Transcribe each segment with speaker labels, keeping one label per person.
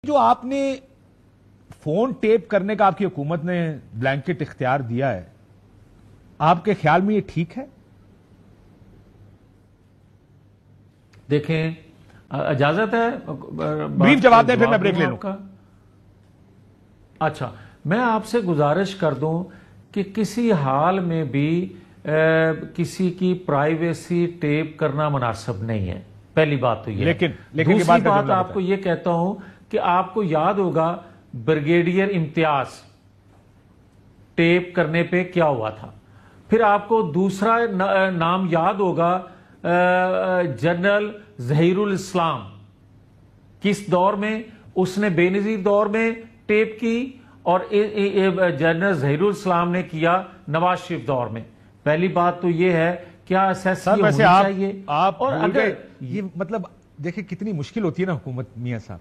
Speaker 1: جو آپ نے فون ٹیپ کرنے کا آپ کی حکومت نے بلینکٹ اختیار دیا ہے، آپ کے خیال میں یہ ٹھیک ہے؟
Speaker 2: دیکھیں، اجازت ہے
Speaker 1: بریف جواب دیں، پھر میں بریک لے لوں.
Speaker 2: اچھا، میں آپ سے گزارش کر دوں کہ کسی حال میں بھی کسی کی پرائیویسی ٹیپ کرنا مناسب نہیں ہے. پہلی بات تو یہ.
Speaker 1: لیکن
Speaker 2: دوسری بات آپ کو یہ کہتا ہوں کہ آپ کو یاد ہوگا بریگیڈیئر امتیاز ٹیپ کرنے پہ کیا ہوا تھا. پھر آپ کو دوسرا نام یاد ہوگا جنرل ظہیر الاسلام. کس دور میں؟ اس نے بے نظیر دور میں ٹیپ کی، اور جنرل ظہیر الاسلام نے کیا نواز شریف دور میں. پہلی بات تو یہ ہے کیا ہونی چاہیے.
Speaker 1: اور اگر یہ مطلب دیکھیں کتنی مشکل ہوتی ہے نا حکومت میاں صاحب،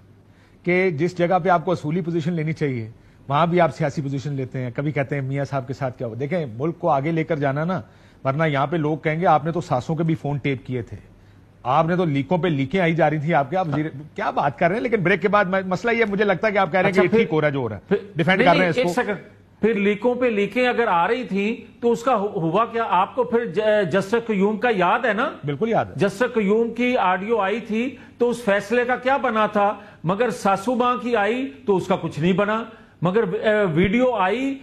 Speaker 1: کہ جس جگہ پہ آپ کو اصولی پوزیشن لینی چاہیے وہاں بھی آپ سیاسی پوزیشن لیتے ہیں. کبھی کہتے ہیں میاں صاحب کے ساتھ کیا ہو. دیکھیں ملک کو آگے لے کر جانا نا، ورنہ یہاں پہ لوگ کہیں گے آپ نے تو ساسوں کے بھی فون ٹیپ کیے تھے، آپ نے تو لیکوں پہ لیکیں آئی جا رہی تھی آپ کے. آپ کیا بات کر رہے ہیں؟ لیکن بریک کے بعد مسئلہ یہ مجھے لگتا ہے کہ آپ کہہ رہے ہیں کہ یہ ٹھیک ہو رہا ہے جو ہو رہا ہے، ڈیفینڈ کر رہے ہیں اس کو.
Speaker 2: ایک سیکنڈ، پھر لیکوں پہ لیکیں اگر آ رہی تھیں تو اس کا ہوا کیا؟ آپ کو پھر جسٹس قیوم کا یاد ہے نا؟
Speaker 1: بالکل یاد ہے.
Speaker 2: جسٹس قیوم کی آڈیو آئی تھی تو اس فیصلے کا کیا بنا تھا، مگر ساسو ماں کی آئی تو اس کا کچھ نہیں بنا. مگر ویڈیو آئی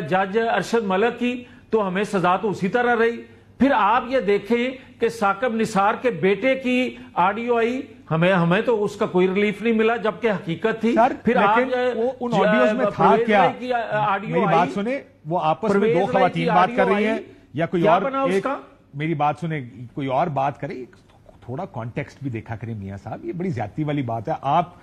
Speaker 2: جج ارشد ملک کی تو ہمیں سزا تو اسی طرح رہی. پھر آپ یہ دیکھیں کہ ثاقب نثار کے بیٹے کی آڈیو آئی، ہمیں تو اس کا کوئی ریلیف نہیں ملا جبکہ حقیقت تھی.
Speaker 1: پھر آپ ان آڈیوز میں تھا کیا؟ میری بات سنیں، وہ آپس میں دو خواتین بات کر رہی ہیں یا کوئی اور؟ میری بات سنیں، کوئی اور بات کرے، تھوڑا کانٹیکسٹ بھی دیکھا کریں میاں صاحب. یہ بڑی زیادتی والی بات ہے. آپ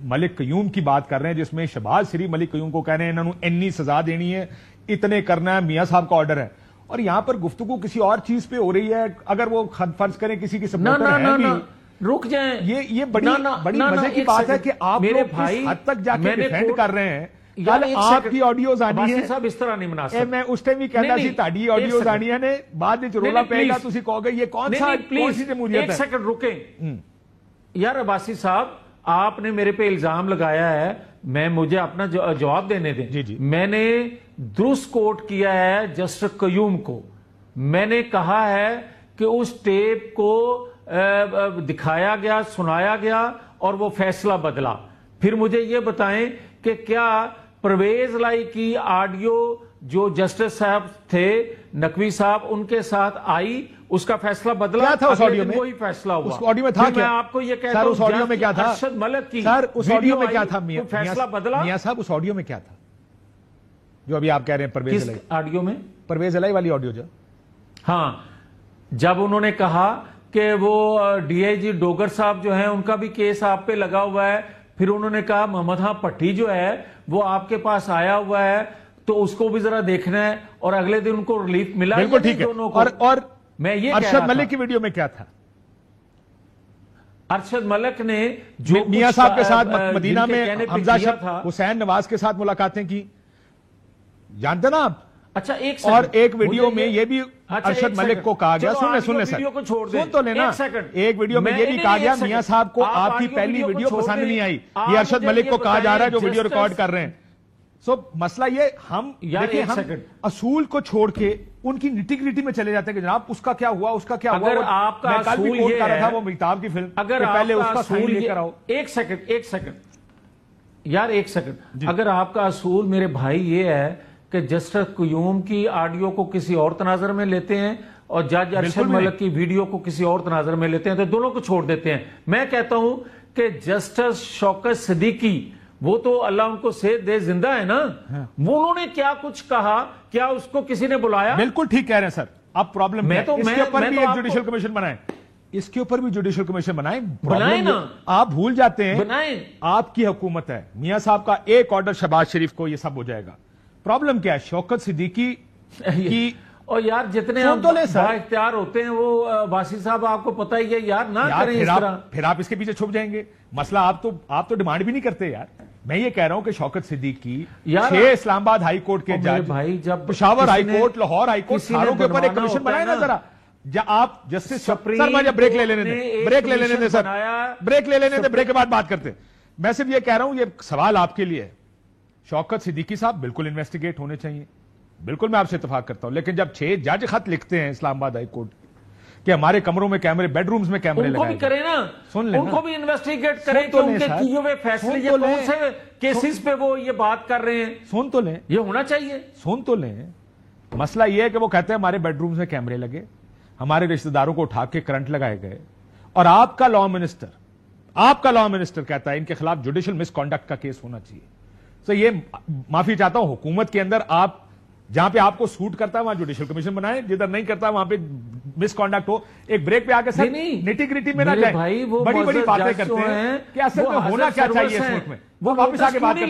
Speaker 1: ملک قیوم کی بات کر رہے ہیں جس میں شہباز شریف ملک قیوم کو کہہ رہے ہیں انہوں نے اتنی سزا دینی ہے، اتنے کرنا ہے، میاں صاححب کا آرڈر ہے، اور یہاں پر گفتگو کسی اور چیز پہ ہو رہی ہے. اگر وہ فرض کریں کسی کی سپورٹر ہیں بھی،
Speaker 2: رک جائیں.
Speaker 1: یہ بڑی مزے کی بات ہے کہ آپ لوگ کس حد تک جا کے ڈیفینڈ کر رہے ہیں. آپ کی آڈیوز آنی ہے
Speaker 2: صاحب، اس طرح نہیں مناسب.
Speaker 1: میں اس ٹائم ہی کہنا سی تاڑی آڈیوز آنی ہے، بعد میں رولا پے گا تسی کہو گے یہ کون سی جمہوریت ہے.
Speaker 2: ایک سیکنڈ رکیں یار. عباسی صاحب، آپ نے میرے پہ الزام لگایا ہے، مجھے اپنا جواب دینے دیں.
Speaker 1: جی.
Speaker 2: میں نے درست کوٹ کیا ہے جسٹس قیوم کو. میں نے کہا ہے کہ اس ٹیپ کو دکھایا گیا، سنایا گیا اور وہ فیصلہ بدلا. پھر مجھے یہ بتائیں کہ کیا پرویز لائی کی آڈیو جو جسٹس صاحب تھے نقوی صاحب ان کے ساتھ آئی، اس کا فیصلہ بدلا؟
Speaker 1: کیا تھا اس آڈیو میں؟
Speaker 2: وہی فیصلہ ہوا.
Speaker 1: اس آڈیو میں تھا کیا؟
Speaker 2: میں آپ کو یہ کہتا ہوں،
Speaker 1: اس آڈیو میں کیا تھا؟
Speaker 2: ارشد ملک کی
Speaker 1: سر اس آڈیو میں کیا تھا؟
Speaker 2: فیصلہ بدلا.
Speaker 1: میاں صاحب اس آڈیو میں کیا تھا جو ابھی آپ کہہ رہے ہیں پرویز الائی؟
Speaker 2: آڈیو میں
Speaker 1: پرویز الائی والی آڈیو جو،
Speaker 2: ہاں، جب انہوں نے کہا کہ وہ ڈی آئی جی ڈوگر صاحب جو ہیں ان کا بھی کیس آپ پہ لگا ہوا ہے، پھر انہوں نے کہا محمد خان پٹھی جو ہے وہ آپ کے پاس آیا ہوا ہے تو اس کو بھی ذرا دیکھنا ہے، اور اگلے دن ان کو ریلیف ملا.
Speaker 1: بالکل ٹھیک ہے. اور
Speaker 2: میں یہ
Speaker 1: ارشد ملک کی ویڈیو میں کیا تھا؟
Speaker 2: ارشد ملک نے جو
Speaker 1: میاں صاحب کے ساتھ مدینہ میں حمزہ حسین نواز کے ساتھ ملاقاتیں کی، جانتے نا آپ؟
Speaker 2: اچھا
Speaker 1: اور ایک ویڈیو میں یہ بھی ارشد ملک کو کہا گیا، سن لیں سر، سن تو لینا. ایک ویڈیو میں یہ بھی کہا گیا میاں صاحب کو آپ کی پہلی ویڈیو پسند نہیں آئی. یہ ارشد ملک کو کہا جا رہا ہے جو ویڈیو ریکارڈ کر رہے ہیں. سو مسئلہ یہ ہم اصول کو چھوڑ کے ان کی نٹی گریٹی میں چلے جاتے ہیں کہ جناب اس کا کیا ہوا، اس کا کیا ہوا.
Speaker 2: اگر آپ کا اصول یہ ہے،
Speaker 1: تھا وہ مہتاب کی فلم،
Speaker 2: اگر
Speaker 1: پہلے اس کا سائن لے کر آؤ.
Speaker 2: ایک سیکنڈ یار، ایک سیکنڈ. اگر آپ کا اصول میرے بھائی یہ ہے کہ جسٹس قیوم کی آڈیو کو کسی اور تناظر میں لیتے ہیں اور جج ارشد ملک کی ویڈیو کو کسی اور تناظر میں لیتے ہیں تو دونوں کو چھوڑ دیتے ہیں. میں کہتا ہوں کہ جسٹس شوکت صدیقی، وہ تو اللہ ان کو صحت دے، زندہ ہے نا، وہ انہوں نے کیا کچھ کہا؟ کیا اس کو کسی نے بلایا؟
Speaker 1: بالکل ٹھیک کہہ رہے ہیں سر. اب پرابلم اس کے اوپر بھی ایک جوڈیشل کمیشن بنائیں، اس کے اوپر بھی جوڈیشل کمیشن بنائیں نا. آپ بھول جاتے ہیں آپ کی حکومت ہے، میاں صاحب کا ایک آرڈر شہباز شریف کو یہ سب ہو جائے گا. پرابلم کیا ہے؟ شوکت صدیقی کی
Speaker 2: اور یار جتنے با اختیار ہوتے ہیں وہ باسی صاحب آپ کو پتہ ہی ہے یار، نہ کریں اس طرح.
Speaker 1: پھر آپ اس کے پیچھے چھپ جائیں گے. مسئلہ آپ تو ڈیمانڈ بھی نہیں کرتے یار. میں یہ کہہ رہا ہوں کہ شوکت صدیقی 6 اسلام آباد ہائی کورٹ کے جج، Peshawar high court, Lahore high court, ساروں کے اوپر ایک کمیشن بنائے نا ذرا. آپ جسٹس سر مجھے بریک لے لینے دیں سر، بریک لے لینے دیں، بریک کے بعد بات کرتے. میں صرف یہ کہہ رہا ہوں، یہ سوال آپ کے لیے ہے. شوکت صدیقی صاحب بالکل انویسٹیگیٹ ہونے چاہیے، بالکل میں آپ سے اتفاق کرتا ہوں، لیکن جب 6 جج خط لکھتے ہیں اسلام آباد ہائی کورٹ کہ ہمارے کمروں میں کیمرے، بیڈ رومز میں کیمرے لگائے،
Speaker 2: ان کو بھی کریں نا،
Speaker 1: سن لیں،
Speaker 2: ان کو بھی انویسٹیگیٹ کریں کہ ان کے کیے ہوئے فیصلے یہ کون سے کیسز پہ وہ یہ بات کر رہے ہیں.
Speaker 1: سن تو لیں،
Speaker 2: یہ ہونا چاہیے.
Speaker 1: سن تو لیں. مسئلہ یہ ہے کہ وہ کہتے ہیں ہمارے بیڈ رومز میں کیمرے لگے، ہمارے رشتہ داروں کو اٹھا کے کرنٹ لگائے گئے، اور آپ کا لا منسٹر کہتا ہے ان کے خلاف جوڈیشل مس کانڈکٹ کا کیس ہونا چاہیے. تو یہ معافی چاہتا ہوں، حکومت کے اندر آپ جہاں پہ آپ کو سوٹ کرتا ہے وہاں جوڈیشل کمیشن بنائیں، جدھر نہیں کرتا وہاں پہ مس کانڈکٹ ہو. ایک بریک پہ آ کے سر نیٹی گریٹی میں نہ جائیں، بڑی بڑی باتیں کرتے ہیں کہ اصل میں ہونا کیا چاہیے اس ملک میں، وہ واپس آ کے بات کرتے ہیں.